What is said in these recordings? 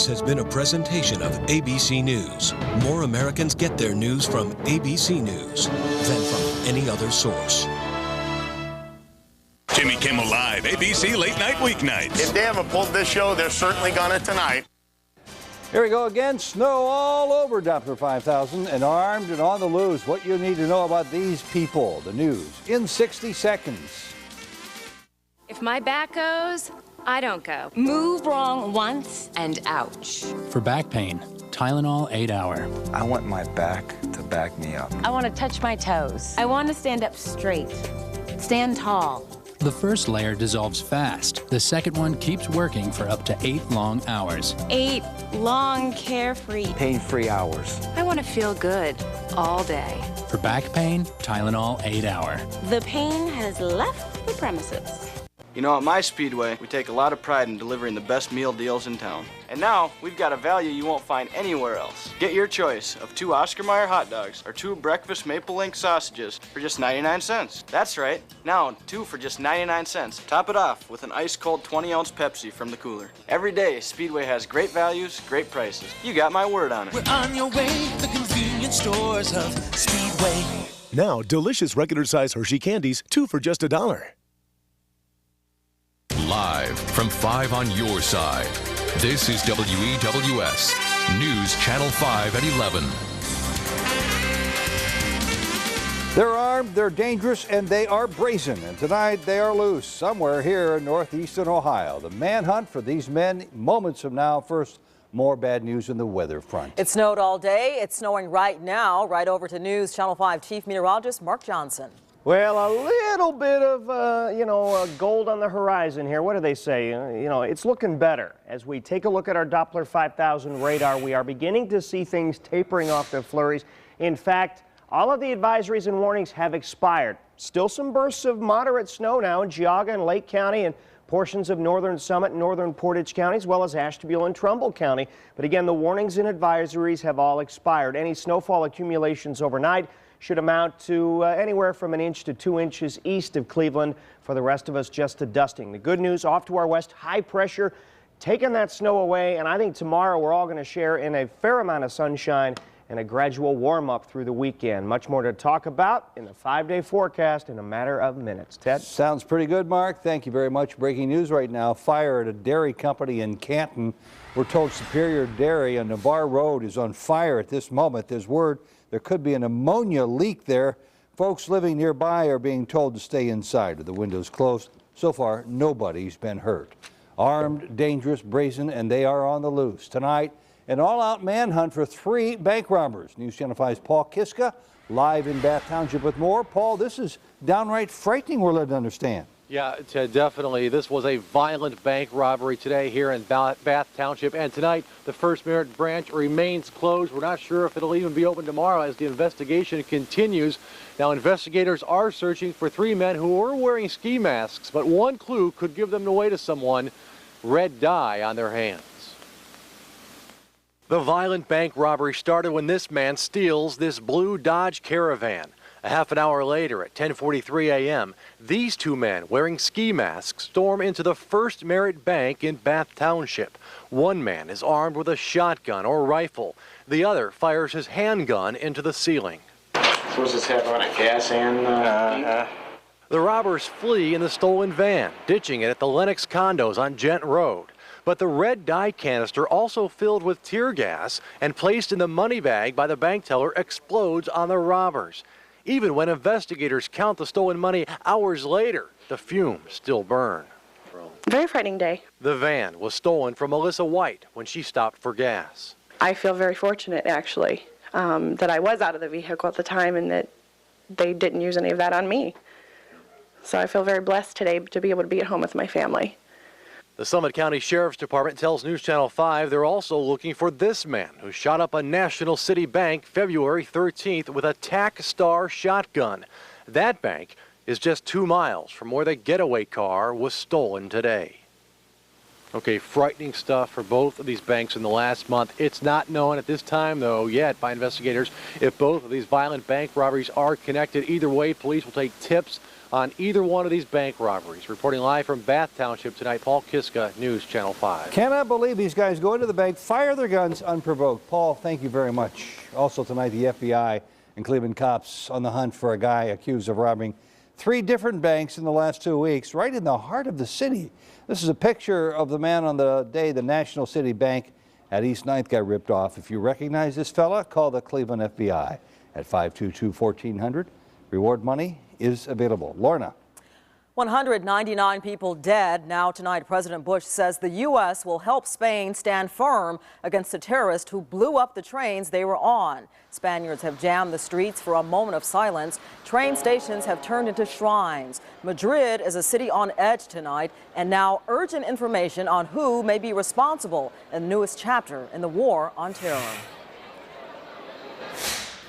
This has been a presentation of ABC News. More Americans get their news from ABC News than from any other source. Jimmy Kimmel Live, ABC Late Night Weeknights. If they haven't pulled this show, they're certainly gonna tonight. Here we go again. Snow all over Doppler 5000 and armed and on the loose. What you need to know about these people. The news in 60 seconds. If my back goes, I don't go. Move wrong once and ouch. For back pain, Tylenol 8-hour. I want my back to back me up. I want to touch my toes. I want to stand up straight. Stand tall. The first layer dissolves fast. The second one keeps working for up to 8 long hours. 8 long, carefree, Pain-free hours. I want to feel good all day. For back pain, Tylenol 8-hour. The pain has left the premises. You know, at my Speedway, we take a lot of pride in delivering the best meal deals in town. And now, we've got a value you won't find anywhere else. Get your choice of 2 Oscar Mayer hot dogs or 2 breakfast maple link sausages for just 99 cents. That's right. Now, 2 for just 99 cents. Top it off with an ice-cold 20-ounce Pepsi from the cooler. Every day, Speedway has great values, great prices. You got my word on it. We're on your way, the convenience stores of Speedway. Now, delicious regular-size Hershey candies, 2 for just $1. Live from 5 on your side, this is WEWS, News Channel 5 at 11. They're armed, they're dangerous, and they are brazen. And tonight they are loose somewhere here in northeastern Ohio. The manhunt for these men moments from now. First, more bad news in the weather front. It snowed all day. It's snowing right now. Right over to News Channel 5 Chief Meteorologist Mark Johnson. Well, a little bit of, gold on the horizon here. What do they say? It's looking better. As we take a look at our Doppler 5000 radar, we are beginning to see things tapering off their flurries. In fact, all of the advisories and warnings have expired. Still some bursts of moderate snow now in Geauga and Lake County and portions of northern Summit and northern Portage County, as well as Ashtabula and Trumbull County. But again, the warnings and advisories have all expired. Any snowfall accumulations overnight should amount to anywhere from 1 inch to 2 inches east of Cleveland. For the rest of us, just a dusting. The good news, off to our west, high pressure, taking that snow away, and I think tomorrow we're all going to share in a fair amount of sunshine and a gradual warm-up through the weekend. Much more to talk about in the 5-day forecast in a matter of minutes. Ted? Sounds pretty good, Mark. Thank you very much. Breaking news right now. Fire at a dairy company in Canton. We're told Superior Dairy on Navarre Road is on fire at this moment. There's word there could be an ammonia leak there. Folks living nearby are being told to stay inside with the windows closed. So far, nobody's been hurt. Armed, dangerous, brazen, and they are on the loose. Tonight, an all-out manhunt for 3 bank robbers. News Channel 5's Paul Kiska live in Bath Township with more. Paul, this is downright frightening, we're led to understand. Yeah, Ted, definitely. This was a violent bank robbery today here in Bath Township. And tonight, the First Merit branch remains closed. We're not sure if it'll even be open tomorrow as the investigation continues. Now, investigators are searching for 3 men who were wearing ski masks, but one clue could give them away to someone: red dye on their hands. The violent bank robbery started when this man steals this blue Dodge Caravan. A half an hour later, at 10:43 a.m., these 2 men wearing ski masks storm into the First Merit Bank in Bath Township. One man is armed with a shotgun or rifle. The other fires his handgun into the ceiling. So what's this have on a gas and? The robbers flee in the stolen van, ditching it at the Lennox condos on Gent Road. But the red dye canister, also filled with tear gas and placed in the money bag by the bank teller, explodes on the robbers. Even when investigators count the stolen money hours later, the fumes still burn. Very frightening day. The van was stolen from Melissa White when she stopped for gas. I feel very fortunate, actually, that I was out of the vehicle at the time and that they didn't use any of that on me. So I feel very blessed today to be able to be at home with my family. The Summit County Sheriff's Department tells News Channel 5 they're also looking for this man who shot up a National City Bank February 13th with a TAC Star shotgun. That bank is just 2 miles from where the getaway car was stolen today. Okay, frightening stuff for both of these banks in the last month. It's not known at this time, though, yet by investigators if both of these violent bank robberies are connected. Either way, police will take tips on either one of these bank robberies. Reporting live from Bath Township tonight, Paul Kiska, News Channel 5. Cannot believe these guys go into the bank, fire their guns unprovoked. Paul, thank you very much. Also tonight, the FBI and Cleveland cops on the hunt for a guy accused of robbing 3 different banks in the last 2 weeks, right in the heart of the city. This is a picture of the man on the day the National City Bank at East 9th got ripped off. If you recognize this fella, call the Cleveland FBI at 522-1400. Reward money is available. Lorna. 199 people dead. Now tonight, President Bush says the U.S. will help Spain stand firm against a terrorist who blew up the trains they were on. Spaniards have jammed the streets for a moment of silence. Train stations have turned into shrines. Madrid is a city on edge tonight, and now urgent information on who may be responsible in the newest chapter in the war on terror.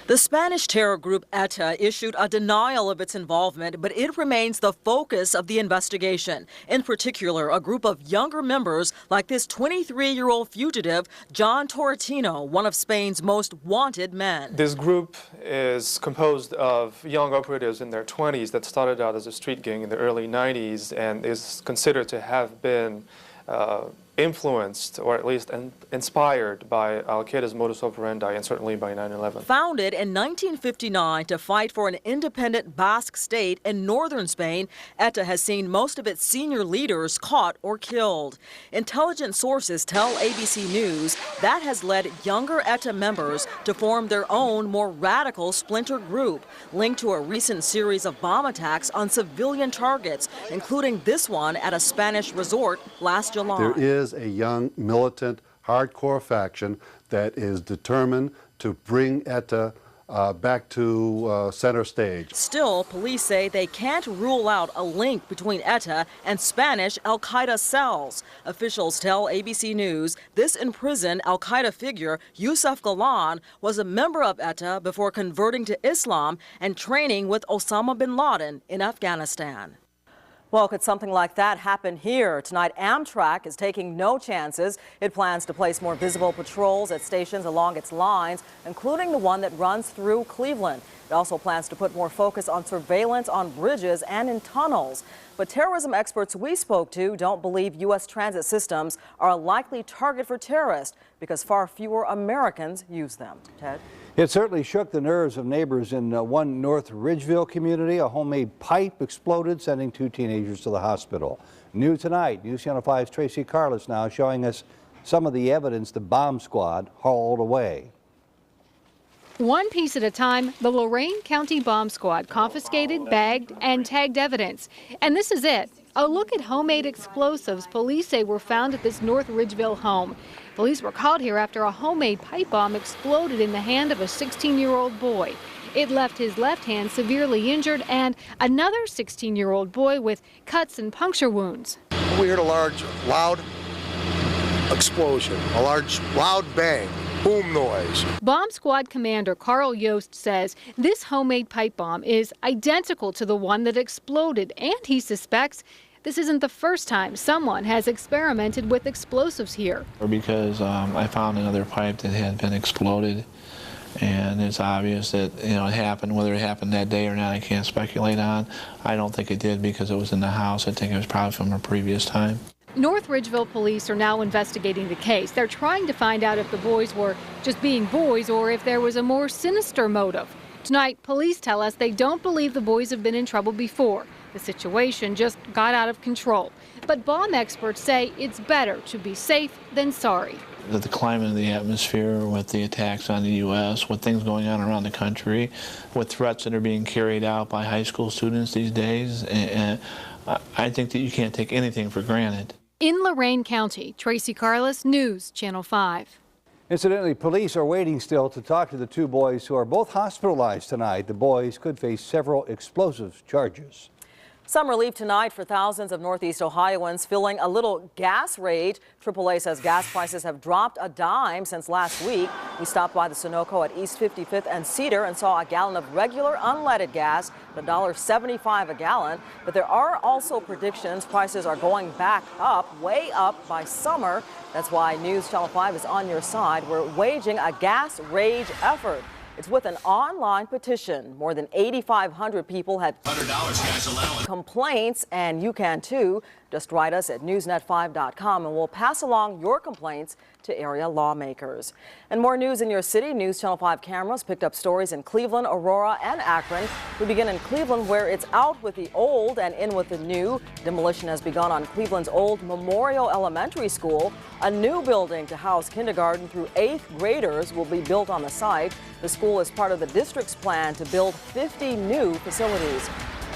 The Spanish terror group ETA issued a denial of its involvement, but it remains the focus of the investigation. In particular, a group of younger members like this 23-year-old fugitive, John Torretino, one of Spain's most wanted men. This group is composed of young operatives in their 20s that started out as a street gang in the early 90s and is considered to have been influenced or at least inspired by Al-Qaeda's modus operandi and certainly by 9/11. Founded in 1959 to fight for an independent Basque state in northern Spain, ETA has seen most of its senior leaders caught or killed. Intelligence sources tell ABC News that has led younger ETA members to form their own more radical splinter group, linked to a recent series of bomb attacks on civilian targets, including this one at a Spanish resort last July. There is a young, militant, hardcore faction that is determined to bring ETA back to center stage. Still, police say they can't rule out a link between ETA and Spanish al-Qaeda cells. Officials tell ABC News this imprisoned al-Qaeda figure, Yusuf Galan, was a member of ETA before converting to Islam and training with Osama bin Laden in Afghanistan. Well, could something like that happen here? Tonight, Amtrak is taking no chances. It plans to place more visible patrols at stations along its lines, including the one that runs through Cleveland. It also plans to put more focus on surveillance on bridges and in tunnels. But terrorism experts we spoke to don't believe U.S. transit systems are a likely target for terrorists because far fewer Americans use them. Ted? It certainly shook the nerves of neighbors in one North Ridgeville community. A homemade pipe exploded, sending 2 teenagers to the hospital. New tonight, News Channel 5's Tracy Carlos now showing us some of the evidence the bomb squad hauled away. One piece at a time, the Lorain County Bomb Squad confiscated, bagged, and tagged evidence. And this is it. A look at homemade explosives police say were found at this North Ridgeville home. Police were called here after a homemade pipe bomb exploded in the hand of a 16-year-old boy. It left his left hand severely injured and another 16-year-old boy with cuts and puncture wounds. We heard a large, loud explosion, a large, loud bang. Boom noise. Bomb Squad Commander Carl Yost says this homemade pipe bomb is identical to the one that exploded, and he suspects this isn't the first time someone has experimented with explosives here. Because I found another pipe that had been exploded, and it's obvious that it happened. Whether it happened that day or not, I can't speculate on. I don't think it did because it was in the house. I think it was probably from a previous time. North Ridgeville police are now investigating the case. They're trying to find out if the boys were just being boys or if there was a more sinister motive. Tonight, police tell us they don't believe the boys have been in trouble before. The situation just got out of control. But bomb experts say it's better to be safe than sorry. The climate of the atmosphere, with the attacks on the U.S., with things going on around the country, with threats that are being carried out by high school students these days, and I think that you can't take anything for granted. In Lorain County, Tracy Carlos, News Channel 5. Incidentally, police are waiting still to talk to the 2 boys who are both hospitalized tonight. The boys could face several explosive charges. Some relief tonight for thousands of Northeast Ohioans feeling a little gas rage. AAA says gas prices have dropped a dime since last week. We stopped by the Sunoco at East 55th and Cedar and saw a gallon of regular unleaded gas at $1.75 a gallon. But there are also predictions prices are going back up, way up by summer. That's why News Channel 5 is on your side. We're waging a gas rage effort. It's with an online petition. More than 8,500 people had $100 cash allowance complaints, and you can too. Just write us at newsnet5.com and we'll pass along your complaints to area lawmakers. And more news in your city. News Channel 5 cameras picked up stories in Cleveland, Aurora, and Akron. We begin in Cleveland, where it's out with the old and in with the new. Demolition has begun on Cleveland's old Memorial Elementary School. A new building to house kindergarten through 8th graders will be built on the site. The school is part of the district's plan to build 50 new facilities.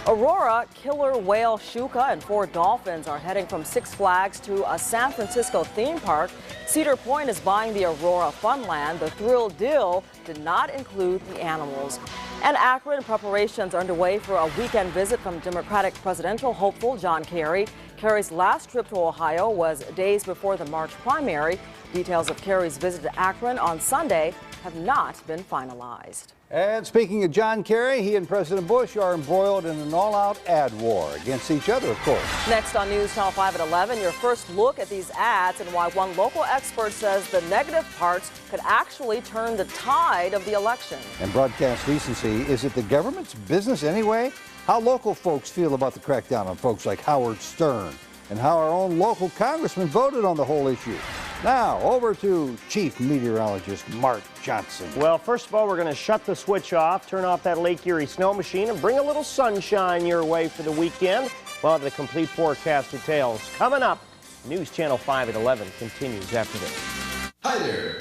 Aurora, killer whale Shuka and 4 dolphins are heading from Six Flags to a San Francisco theme park. Cedar Point is buying the Aurora Funland. The thrill deal did not include the animals. And Akron, preparations are underway for a weekend visit from Democratic presidential hopeful John Kerry. Kerry's last trip to Ohio was days before the March primary. Details of Kerry's visit to Akron on Sunday have not been finalized. And speaking of John Kerry, he and President Bush are embroiled in an all-out ad war against each other, of course. Next on News Channel 5 at 11, your first look at these ads and why one local expert says the negative parts could actually turn the tide of the election. And broadcast decency, is it the government's business anyway? How local folks feel about the crackdown on folks like Howard Stern, and how our own local congressman voted on the whole issue. Now, over to Chief Meteorologist Mark Johnson. Well, first of all, we're going to shut the switch off, turn off that Lake Erie snow machine, and bring a little sunshine your way for the weekend. Well, the complete forecast details coming up. News Channel 5 at 11 continues after this. Hi there.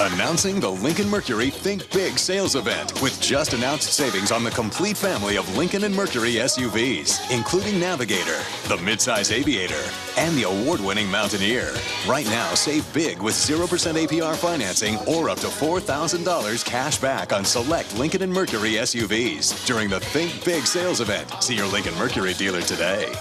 Announcing the Lincoln Mercury Think Big sales event with just announced savings on the complete family of Lincoln and Mercury SUVs, including Navigator, the midsize Aviator, and the award-winning Mountaineer. Right now, save big with 0% APR financing or up to $4,000 cash back on select Lincoln and Mercury SUVs during the Think Big sales event. See your Lincoln Mercury dealer today.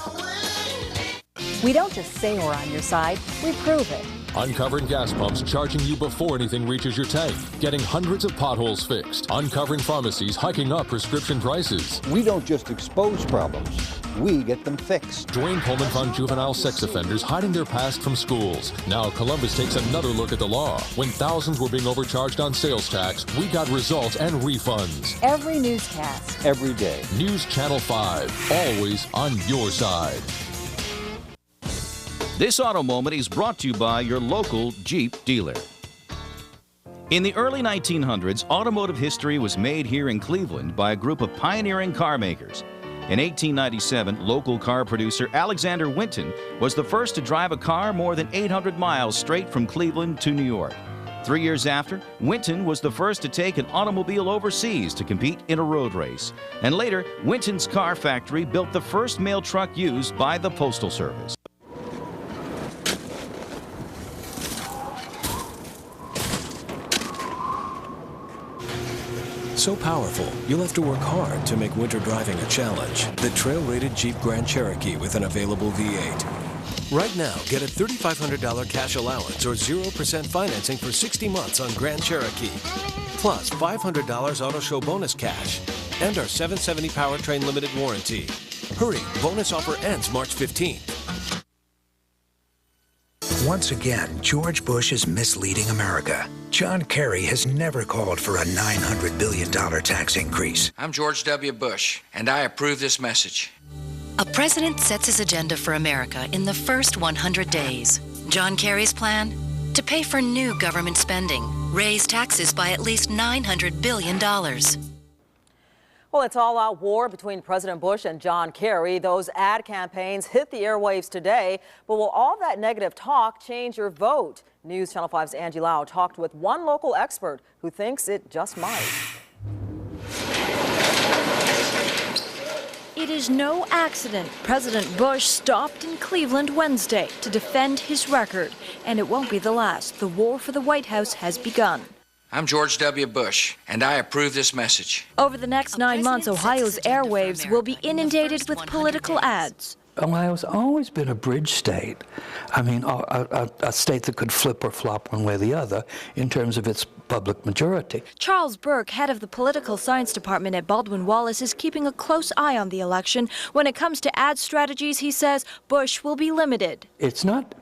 We don't just say we're on your side, we prove it. Uncovering gas pumps charging you before anything reaches your tank. Getting hundreds of potholes fixed. Uncovering pharmacies hiking up prescription prices. We don't just expose problems, we get them fixed. Dwayne Coleman found juvenile sex offenders hiding their past from schools. Now Columbus takes another look at the law. When thousands were being overcharged on sales tax, we got results and refunds. Every newscast. Every day. News Channel 5. Always on your side. This Auto Moment is brought to you by your local Jeep dealer. In the early 1900s, automotive history was made here in Cleveland by a group of pioneering car makers. In 1897, local car producer Alexander Winton was the first to drive a car more than 800 miles straight from Cleveland to New York. 3 years after, Winton was the first to take an automobile overseas to compete in a road race. And later, Winton's car factory built the first mail truck used by the Postal Service. So powerful, you'll have to work hard to make winter driving a challenge. The trail-rated Jeep Grand Cherokee with an available V8. Right now, get a $3,500 cash allowance or 0% financing for 60 months on Grand Cherokee. Plus $500 auto show bonus cash and our 770 powertrain limited warranty. Hurry, bonus offer ends March 15th. Once again, George Bush is misleading America. John Kerry has never called for a $900 billion tax increase. I'm George W. Bush, and I approve this message. A president sets his agenda for America in the first 100 days. John Kerry's plan? To pay for new government spending, raise taxes by at least $900 billion. Well, it's all-out war between President Bush and John Kerry. Those ad campaigns hit the airwaves today. But will all that negative talk change your vote? News Channel 5's Angie Lau talked with one local expert who thinks it just might. It is no accident President Bush stopped in Cleveland Wednesday to defend his record. And it won't be the last. The war for the White House has begun. I'm George W. Bush, and I approve this message. Over the next 9 months, Ohio's airwaves will be inundated with political ads. Ohio's always been a bridge state. I mean, a state that could flip or flop one way or the other in terms of its public majority. Charles Burke, head of the political science department at Baldwin Wallace, is keeping a close eye on the election. When it comes to ad strategies, he says Bush will be limited. It's not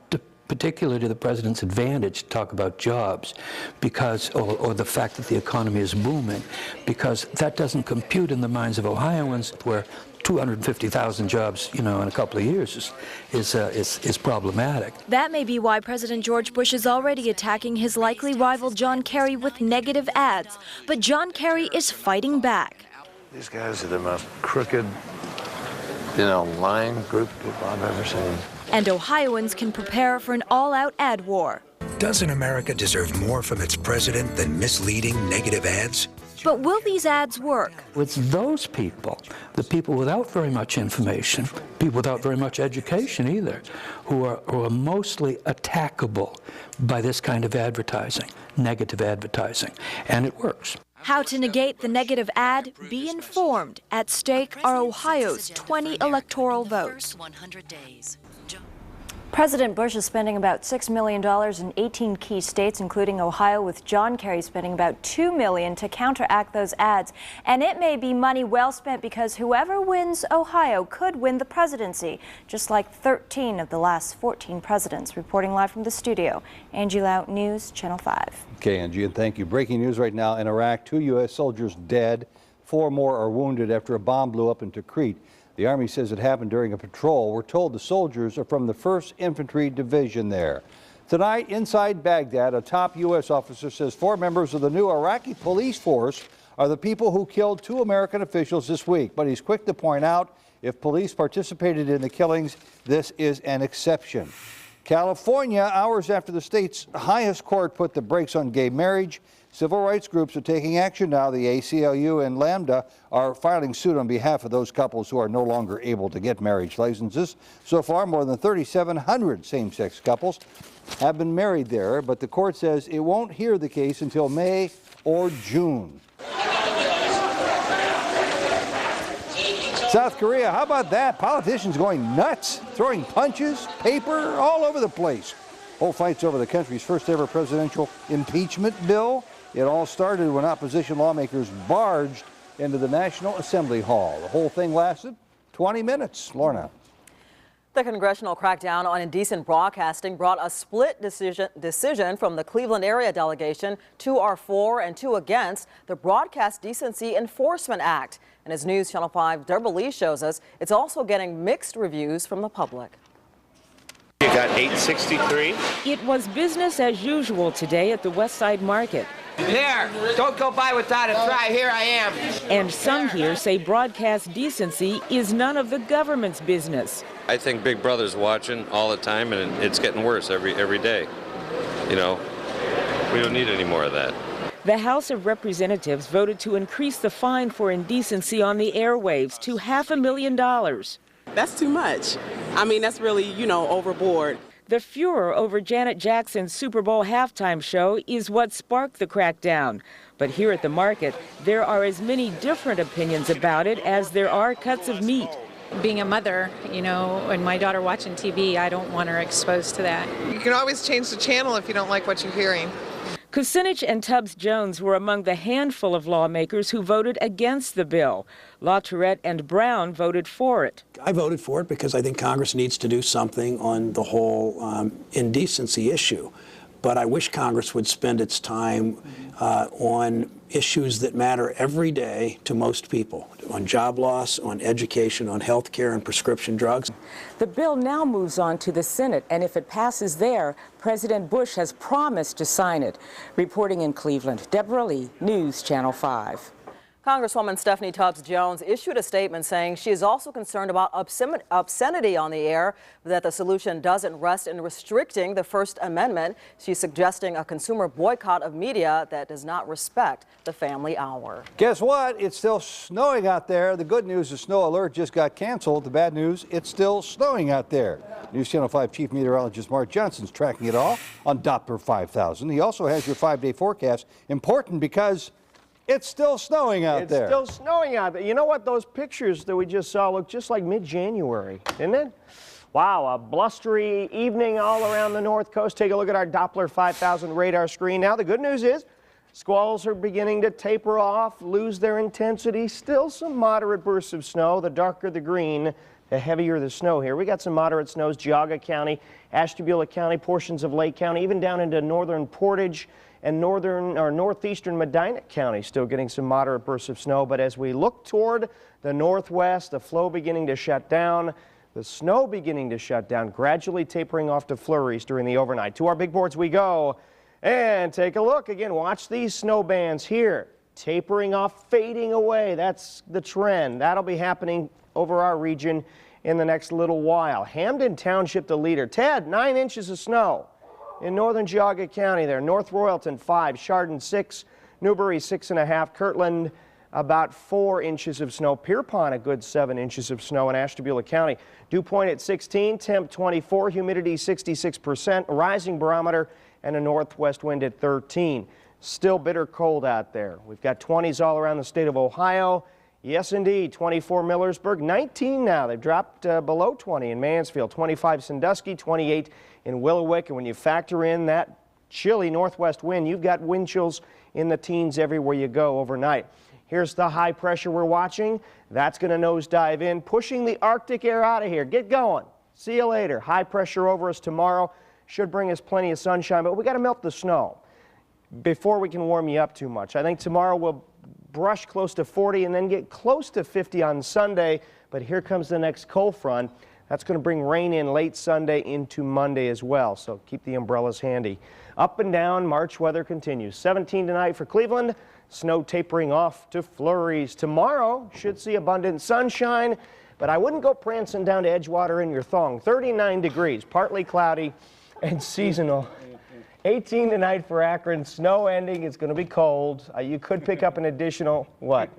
particularly to the president's advantage to talk about jobs because, or the fact that the economy is booming, because that doesn't compute in the minds of Ohioans, where 250,000 jobs, in a couple of years is problematic. That may be why President George Bush is already attacking his likely rival John Kerry with negative ads. But John Kerry is fighting back. These guys are the most crooked, lying group of people I've ever seen. And Ohioans can prepare for an all-out ad war. Doesn't America deserve more from its president than misleading negative ads? But will these ads work? It's those people, the people without very much information, people without very much education either, who are mostly attackable by this kind of advertising, negative advertising, and it works. How to negate the negative ad? Be informed. At stake are Ohio's 20 electoral votes. President Bush is spending about $6 million in 18 key states, including Ohio, with John Kerry spending about $2 million to counteract those ads. And it may be money well spent because whoever wins Ohio could win the presidency, just like 13 of the last 14 presidents. Reporting live from the studio, Angie Lau, News Channel 5. Okay, Angie, and thank you. Breaking news right now in Iraq, 2 U.S. soldiers dead, 4 more are wounded after a bomb blew up in Tikrit. The Army says it happened during a patrol. We're told the soldiers are from the 1st Infantry Division there. Tonight, inside Baghdad, a top U.S. officer says 4 members of the new Iraqi police force are the people who killed 2 American officials this week. But he's quick to point out if police participated in the killings, this is an exception. California, hours after the state's highest court put the brakes on gay marriage, civil rights groups are taking action now. The ACLU and Lambda are filing suit on behalf of those couples who are no longer able to get marriage licenses. So far, more than 3,700 same-sex couples have been married there, but the court says it won't hear the case until May or June. South Korea, how about that? Politicians going nuts, throwing punches, paper, all over the place. Whole fight's over the country's first ever presidential impeachment bill. It all started when opposition lawmakers barged into the National Assembly Hall. The whole thing lasted 20 minutes. Lorna. The congressional crackdown on indecent broadcasting brought a split decision from the Cleveland area delegation. 2 are for and 2 against the Broadcast Decency Enforcement Act. And as News Channel 5 Deborah Lee shows us, it's also getting mixed reviews from the public. You got 863. It was business as usual today at the West Side Market. There, don't go by without a try. Here I am. And some here say broadcast decency is none of the government's business. I think Big Brother's watching all the time, and it's getting worse every day. We don't need any more of that. The House of Representatives voted to increase the fine for indecency on the airwaves to $500,000. That's too much. I mean, that's really, overboard. The furor over Janet Jackson's Super Bowl halftime show is what sparked the crackdown. But here at the market, there are as many different opinions about it as there are cuts of meat. Being a mother, and my daughter watching TV, I don't want her exposed to that. You can always change the channel if you don't like what you're hearing. Kucinich and Tubbs Jones were among the handful of lawmakers who voted against the bill. LaTourette and Brown voted for it. I voted for it because I think Congress needs to do something on the whole indecency issue. But I wish Congress would spend its time on issues that matter every day to most people, on job loss, on education, on health care and prescription drugs. The bill now moves on to the Senate, and if it passes there, President Bush has promised to sign it. Reporting in Cleveland, Deborah Lee, News Channel 5. Congresswoman Stephanie Tubbs Jones issued a statement saying she is also concerned about obscenity on the air, that the solution doesn't rest in restricting the First Amendment. She's suggesting a consumer boycott of media that does not respect the family hour. Guess what? It's still snowing out there. The good news, the snow alert just got canceled. The bad news, it's still snowing out there. News Channel 5 Chief Meteorologist Mark Johnson's tracking it all on Doppler 5000. He also has your 5-day forecast. Important because it's still snowing out there. It's still snowing out there. You know what? Those pictures that we just saw look just like mid-January, didn't it? Wow, a blustery evening all around the North Coast. Take a look at our Doppler 5000 radar screen. Now, the good news is squalls are beginning to taper off, lose their intensity. Still some moderate bursts of snow. The darker the green, the heavier the snow here. We got some moderate snows, Geauga County, Ashtabula County, portions of Lake County, even down into northern Portage and northern or northeastern Medina County, still getting some moderate bursts of snow. But as we look toward the northwest, the flow beginning to shut down, the snow beginning to shut down, gradually tapering off to flurries during the overnight. To our big boards we go, and take a look again. Watch these snow bands here, tapering off, fading away. That's the trend. That'll be happening over our region in the next little while. Hamden Township, the leader. Ted, 9 inches of snow in northern Geauga County there. North Royalton 5, Chardon 6, Newbury 6.5, Kirtland about 4 inches of snow. Pierpont a good 7 inches of snow in Ashtabula County. Dew point at 16, temp 24, humidity 66%, rising barometer and a northwest wind at 13. Still bitter cold out there. We've got 20s all around the state of Ohio. Yes, indeed, 24 Millersburg, 19 now. They've dropped below 20 in Mansfield, 25 Sandusky, 28 in Willowick. And when you factor in that chilly northwest wind, you've got wind chills in the teens everywhere you go overnight. Here's the high pressure we're watching. That's going to nosedive in, pushing the Arctic air out of here. Get going. See you later. High pressure over us tomorrow. Should bring us plenty of sunshine, but we got to melt the snow before we can warm you up too much. I think tomorrow we'll brush close to 40 and then get close to 50 on Sunday. But here comes the next cold front. That's going to bring rain in late Sunday into Monday as well. So keep the umbrellas handy. Up and down, March weather continues. 17 tonight for Cleveland. Snow tapering off to flurries. Tomorrow should see abundant sunshine, but I wouldn't go prancing down to Edgewater in your thong. 39 degrees, partly cloudy and seasonal. 18 tonight for Akron. Snow ending. It's going to be cold. You could pick up an additional, what,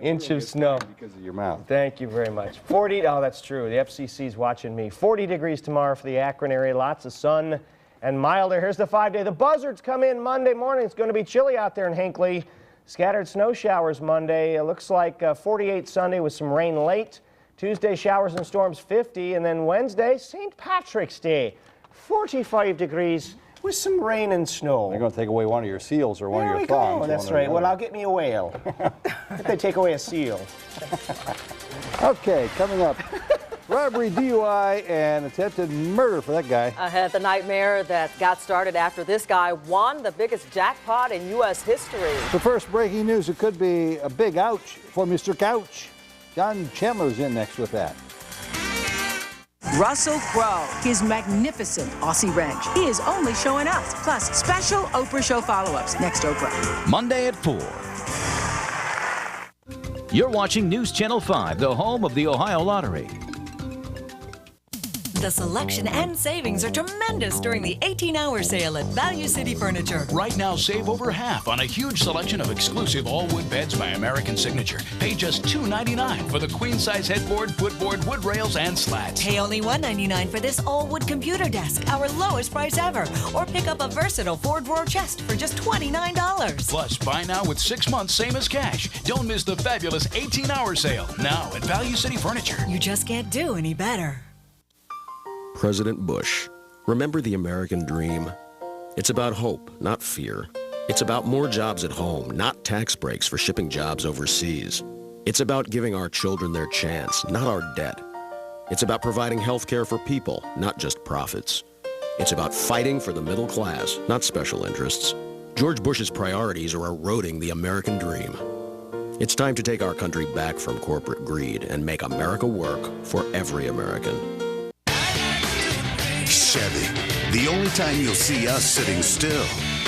inch of snow. Because of your mouth. Thank you very much. 40, oh, that's true. The FCC's watching me. 40 degrees tomorrow for the Akron area. Lots of sun and milder. Here's the 5-day. The buzzards come in Monday morning. It's going to be chilly out there in Hinckley. Scattered snow showers Monday. It looks like 48 Sunday with some rain late. Tuesday, showers and storms 50. And then Wednesday, St. Patrick's Day, 45 degrees. With some rain and snow. They're going to take away one of your seals or one of your thongs. That's right. Well, I'll get me a whale. If they take away a seal. Okay, coming up. Robbery, DUI, and attempted murder for that guy. Ahead, the nightmare that got started after this guy won the biggest jackpot in U.S. history. The first breaking news, it could be a big ouch for Mr. Couch. John Chandler's in next with that. Russell Crowe, his magnificent Aussie wrench. He is only showing us. Plus, special Oprah Show follow-ups next Oprah. Monday at 4. You're watching News Channel 5, the home of the Ohio Lottery. The selection and savings are tremendous during the 18-hour sale at Value City Furniture. Right now, save over half on a huge selection of exclusive all-wood beds by American Signature. Pay just $2.99 for the queen-size headboard, footboard, wood rails, and slats. Pay only $1.99 for this all-wood computer desk, our lowest price ever. Or pick up a versatile four-drawer chest for just $29. Plus, buy now with 6 months, same as cash. Don't miss the fabulous 18-hour sale. Now at Value City Furniture. You just can't do any better. President Bush. Remember the American dream? It's about hope, not fear. It's about more jobs at home, not tax breaks for shipping jobs overseas. It's about giving our children their chance, not our debt. It's about providing health care for people, not just profits. It's about fighting for the middle class, not special interests. George Bush's priorities are eroding the American dream. It's time to take our country back from corporate greed and make America work for every American. Chevy, the only time you'll see us sitting still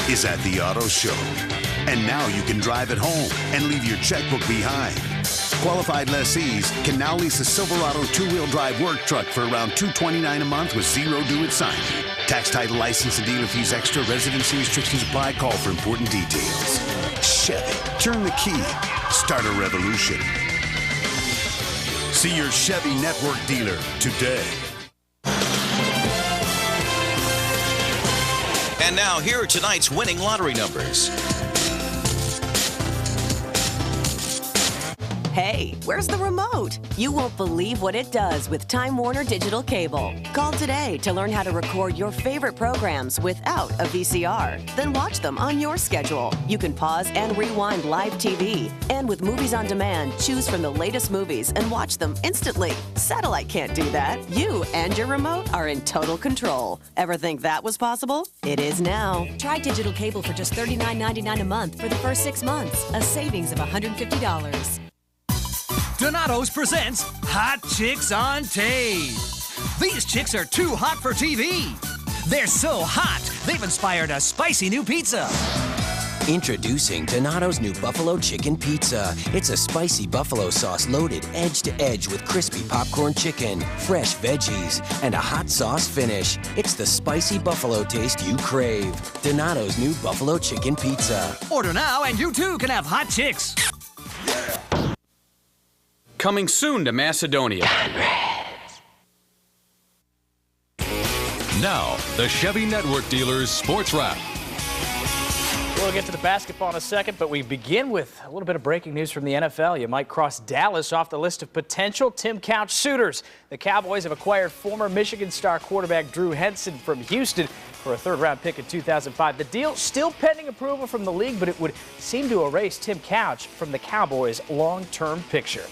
is at the auto show. And now you can drive it home and leave your checkbook behind. Qualified lessees can now lease a Silverado two-wheel drive work truck for around $229 a month with zero due at signing. Tax, title, license, and dealer fees extra. Residency restrictions apply. Call for important details. Chevy. Turn the key. Start a revolution. See your Chevy Network dealer today. And now, here are tonight's winning lottery numbers. Hey, where's the remote? You won't believe what it does with Time Warner Digital Cable. Call today to learn how to record your favorite programs without a VCR. Then watch them on your schedule. You can pause and rewind live TV. And with Movies on Demand, choose from the latest movies and watch them instantly. Satellite can't do that. You and your remote are in total control. Ever think that was possible? It is now. Try digital cable for just $39.99 a month for the first 6 months. A savings of $150. Donato's presents Hot Chicks on Tape. These chicks are too hot for TV. They're so hot, they've inspired a spicy new pizza. Introducing Donato's new Buffalo Chicken Pizza. It's a spicy buffalo sauce loaded edge to edge with crispy popcorn chicken, fresh veggies, and a hot sauce finish. It's the spicy buffalo taste you crave. Donato's new Buffalo Chicken Pizza. Order now and you too can have hot chicks. Coming soon to Macedonia. Now, the Chevy Network Dealers Sports Wrap. We'll get to the basketball in a second, but we begin with a little bit of breaking news from the NFL. You might cross Dallas off the list of potential Tim Couch suitors. The Cowboys have acquired former Michigan star quarterback Drew Henson from Houston for a third-round pick in 2005. The deal still pending approval from the league, but it would seem to erase Tim Couch from the Cowboys' long-term picture.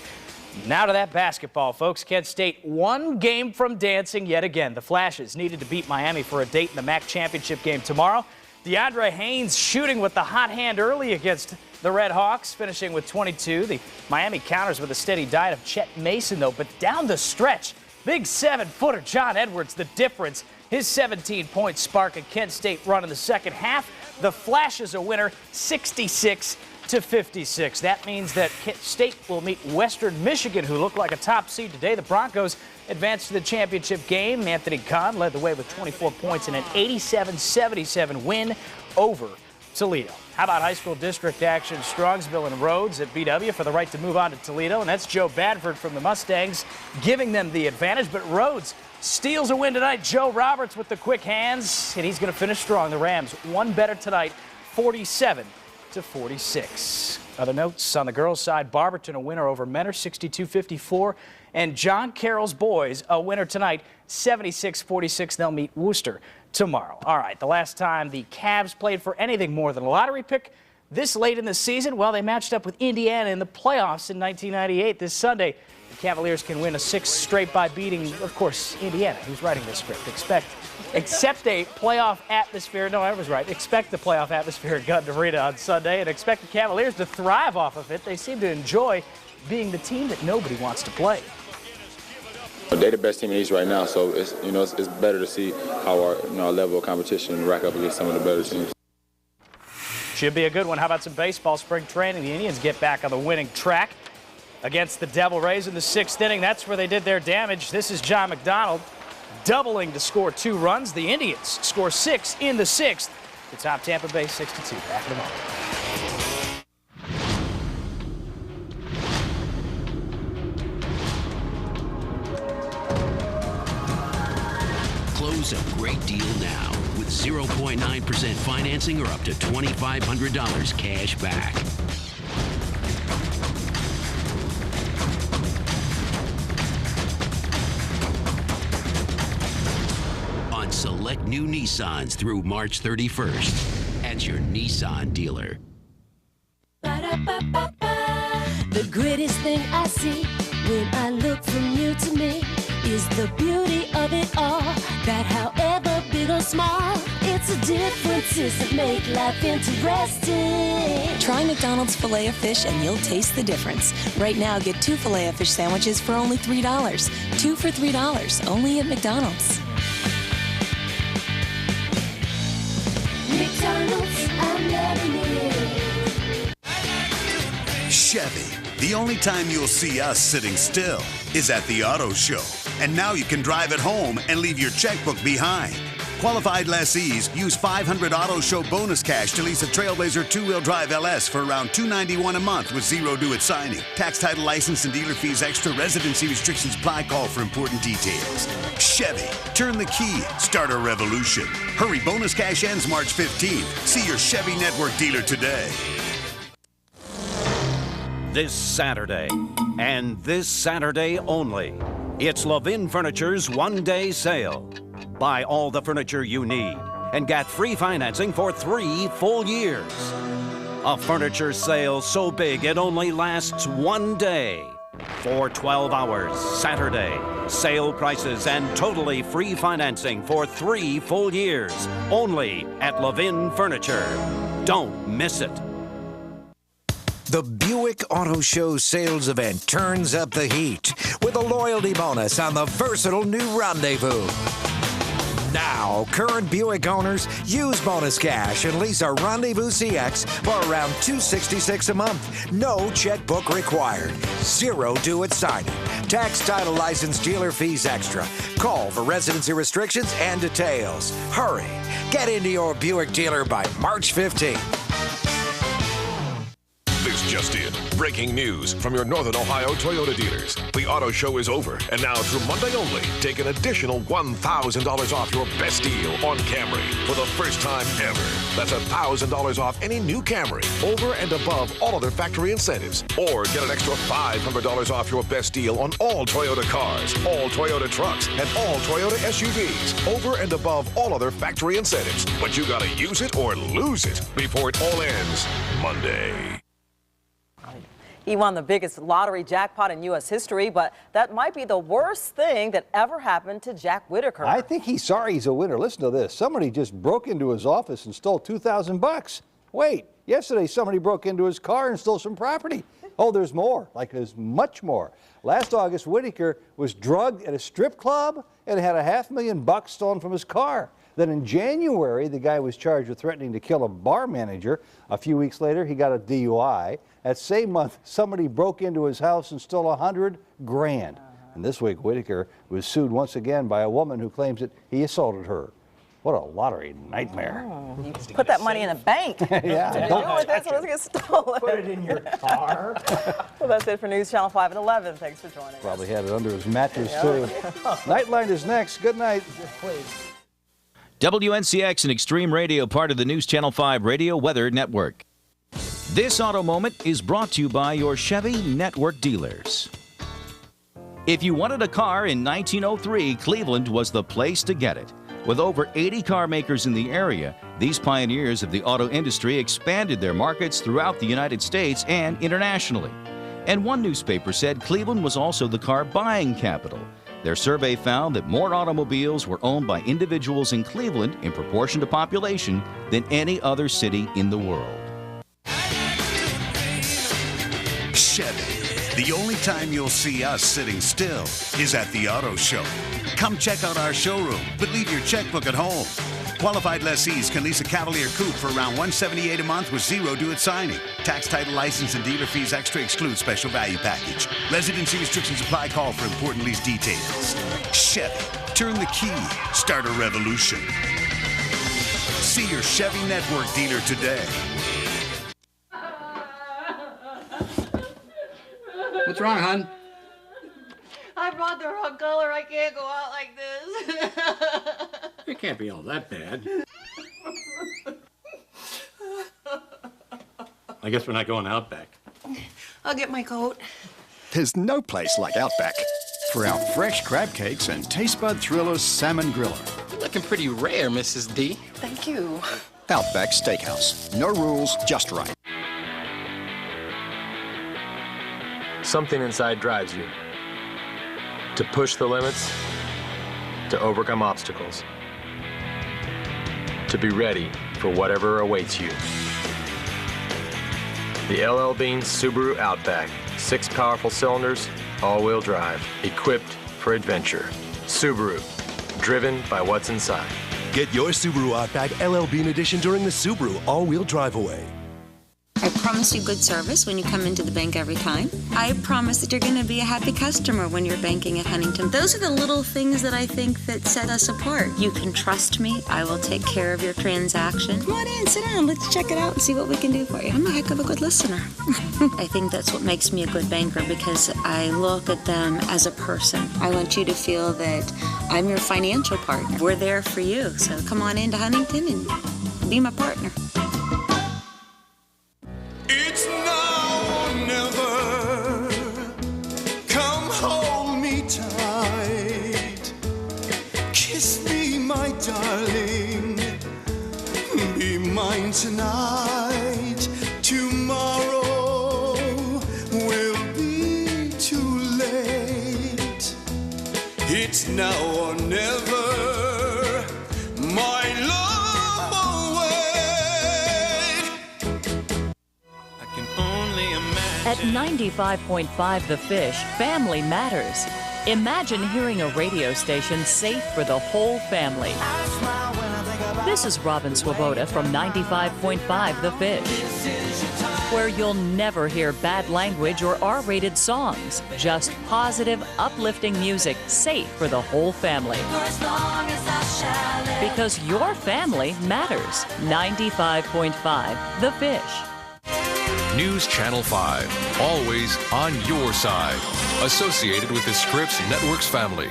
Now to that basketball, folks. Kent State one game from dancing yet again. The Flashes needed to beat Miami for a date in the MAC championship game tomorrow. DeAndre Haynes shooting with the hot hand early against the Red Hawks, finishing with 22. The Miami counters with a steady diet of Chet Mason, though. But down the stretch, big 7-footer John Edwards, the difference. His 17-point spark, a Kent State run in the second half. The Flashes a winner, 66-56. That means that Kent State will meet Western Michigan, who look like a top seed today. The Broncos advanced to the championship game. Anthony Kahn led the way with 24 points in an 87-77 win over Toledo. How about high school district action? Strongsville and Rhodes at BW for the right to move on to Toledo, and that's Joe Badford from the Mustangs giving them the advantage. But Rhodes steals a win tonight. Joe Roberts with the quick hands, and he's going to finish strong. The Rams one better tonight, 47-46. Other notes on the girls' side: Barberton a winner over Mentor, 62-54, and John Carroll's boys a winner tonight, 76-46. They'll meet Worcester tomorrow. All right, the last time the Cavs played for anything more than a lottery pick this late in the season, well, they matched up with Indiana in the playoffs in 1998. This Sunday, the Cavaliers can win a sixth straight by beating, of course, Indiana, who's writing this script. Accept a playoff atmosphere. No, I was right. Expect the playoff atmosphere at Gutton Arena on Sunday, and expect the Cavaliers to thrive off of it. They seem to enjoy being the team that nobody wants to play. They're the best team in the East right now, so it's better to see how our level of competition rack up against some of the better teams. Should be a good one. How about some baseball spring training? The Indians get back on the winning track against the Devil Rays in the sixth inning. That's where they did their damage. This is John McDonald doubling to score 2 runs. The Indians score 6 in the sixth to top Tampa Bay 62. Back in a moment. Close a great deal now with 0.9% financing or up to $2,500 cash back. On select new Nissans through March 31st at your Nissan dealer. The greatest thing I see when I look from you to me is the beauty of it all, that however big or small, it's the differences that make life interesting. Try McDonald's Filet-O-Fish and you'll taste the difference. Right now, get 2 Filet-O-Fish sandwiches for only $3. 2 for $3, only at McDonald's. McDonald's, I'm loving it. Chevy, the only time you'll see us sitting still is at the auto show. And now you can drive it home and leave your checkbook behind. Qualified lessees use $500 auto show bonus cash to lease a Trailblazer two-wheel drive LS for around $291 a month with zero due at signing. Tax, title, license, and dealer fees extra. Residency restrictions apply. Call for important details. Chevy, turn the key. Start a revolution. Hurry, bonus cash ends March 15th. See your Chevy Network dealer today. This Saturday, and this Saturday only, it's Levin Furniture's one-day sale. Buy all the furniture you need and get free financing for 3 full years. A furniture sale so big it only lasts one day. For 12 hours, Saturday. Sale prices and totally free financing for 3 full years. Only at Levin Furniture. Don't miss it. The Buick Auto Show sales event turns up the heat with a loyalty bonus on the versatile new Rendezvous. Now, current Buick owners use bonus cash and lease a Rendezvous CX for around $266 a month. No checkbook required. Zero due at signing. Tax, title, license, dealer fees extra. Call for residency restrictions and details. Hurry. Get into your Buick dealer by March 15th. This just in. Breaking news from your Northern Ohio Toyota dealers. The auto show is over, and now through Monday only, take an additional $1,000 off your best deal on Camry for the first time ever. That's $1,000 off any new Camry, over and above all other factory incentives. Or get an extra $500 off your best deal on all Toyota cars, all Toyota trucks, and all Toyota SUVs, over and above all other factory incentives. But you gotta use it or lose it before it all ends Monday. He won the biggest lottery jackpot in U.S. history, but that might be the worst thing that ever happened to Jack Whitaker. I think he's sorry he's a winner. Listen to this. Somebody just broke into his office and stole $2,000. Wait, yesterday somebody broke into his car and stole some property. Oh, there's more. Like, there's much more. Last August, Whitaker was drugged at a strip club and had $500,000 stolen from his car. Then in January, the guy was charged with threatening to kill a bar manager. A few weeks later, he got a DUI. That same month, somebody broke into his house and stole $100,000. And this week, Whitaker was sued once again by a woman who claims that he assaulted her. What a lottery nightmare. Oh, you put that money in a bank. Yeah. Don't that's what gets stolen. Put it in your car. Well, that's it for News Channel 5 at 11. Thanks for joining us. Probably had it under his mattress, too. Nightline is next. Good night. Please. WNCX and Extreme Radio, part of the News Channel 5 Radio Weather Network. This auto moment is brought to you by your Chevy Network dealers. If you wanted a car in 1903, Cleveland was the place to get it. With over 80 car makers in the area, these pioneers of the auto industry expanded their markets throughout the United States and internationally. And one newspaper said Cleveland was also the car buying capital. Their survey found that more automobiles were owned by individuals in Cleveland in proportion to population than any other city in the world. Chevy, the only time you'll see us sitting still is at the auto show. Come check out our showroom, but leave your checkbook at home. Qualified lessees can lease a Cavalier Coupe for around $178 a month with zero due at signing. Tax, title, license, and dealer fees extra exclude special value package. Residency restrictions apply. Call for important lease details. Chevy, turn the key. Start a revolution. See your Chevy Network dealer today. What's wrong, hon? I brought the wrong color. I can't go out like this. It can't be all that bad. I guess we're not going Outback. I'll get my coat. There's no place like Outback for our fresh crab cakes and Taste Bud Thriller Salmon Griller. You're looking pretty rare, Mrs. D. Thank you. Outback Steakhouse. No rules, just right. Something inside drives you. To push the limits, to overcome obstacles, to be ready for whatever awaits you. The LL Bean Subaru Outback. 6 powerful cylinders, all-wheel drive, equipped for adventure. Subaru, driven by what's inside. Get your Subaru Outback LL Bean Edition during the Subaru All-Wheel Drive Away. I promise you good service when you come into the bank every time. I promise that you're going to be a happy customer when you're banking at Huntington. Those are the little things that I think that set us apart. You can trust me. I will take care of your transaction. Come on in, sit down. Let's check it out and see what we can do for you. I'm a heck of a good listener. I think that's what makes me a good banker, because I look at them as a person. I want you to feel that I'm your financial partner. We're there for you. So come on into Huntington and be my partner. It's now or never. Come hold me tight. Kiss me, my darling. Be mine tonight. Tomorrow will be too late. It's now or never. My love away. I can only imagine. At 95.5 The Fish, family matters. Imagine hearing a radio station safe for the whole family. This is Robin Swoboda from 95.5 The Fish, where you'll never hear bad language or R-rated songs. Just positive, uplifting music, safe for the whole family. Because your family matters. 95.5 The Fish. News Channel 5, always on your side. Associated with the Scripps Networks family.